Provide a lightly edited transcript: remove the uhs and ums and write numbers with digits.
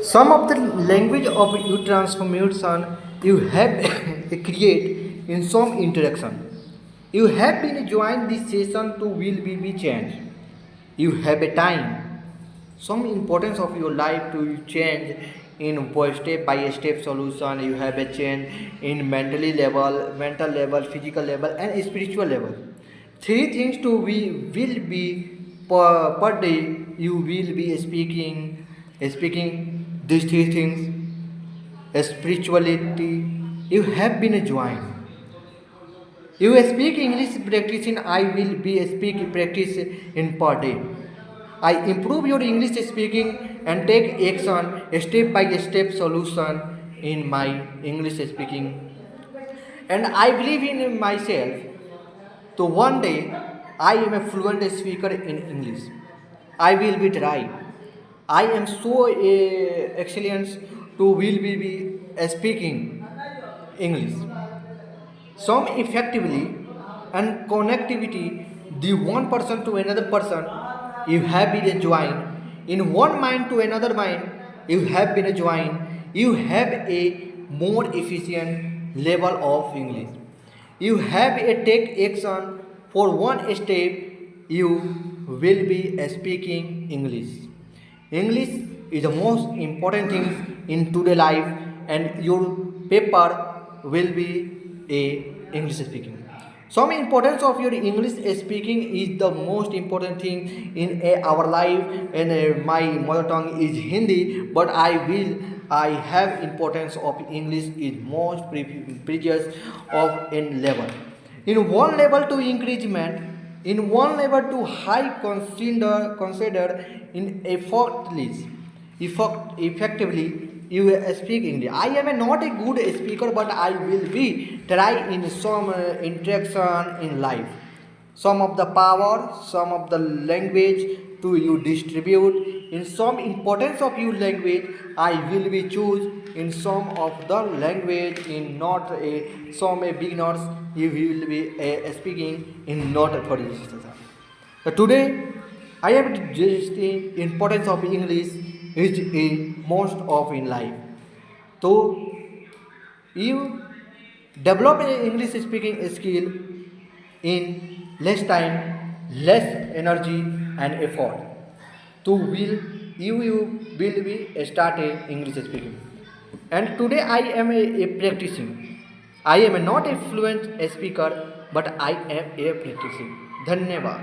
Some of the language of you transformation you have create in some interaction. You have been joined this session to will be changed. You have a time. Some importance of your life to change in step by step solution. You have a change in mental level, physical level, and spiritual level. Three things to we will be per day. You will be speaking these three things. Spirituality. You have been joined. You speak English practice in I will be speak practice in per day. I improve your English speaking and take action step by step solution in my English speaking. And I believe in myself. So one day I am a fluent speaker in English. I will be try. I am so excellent to will be speaking English. Some effectively and connectivity the one person to another person you have been joined in one mind to another mind you have been joined you have a more efficient level of English you have a take action for one step you will be speaking English is the most important thing in today life and your paper will be a English speaking. Some importance of your English speaking is the most important thing in our life and my mother tongue is Hindi but I have importance of English is most precious of in level. In one level to increment in one level to high consider in effectively you speak English. I am not a good speaker but I will be try in some interaction in life. Some of the power, some of the language to you distribute. In some importance of your language, I will be choose in some of the language in not a some a beginners you will be speaking in not for this. Today I have just the importance of English is a most of in life. So you develop an English speaking skill in less time, less energy and effort. To you will be start a English speaking. And today I am a practicing. I am not a fluent speaker, but I am a practicing. धन्यवाद.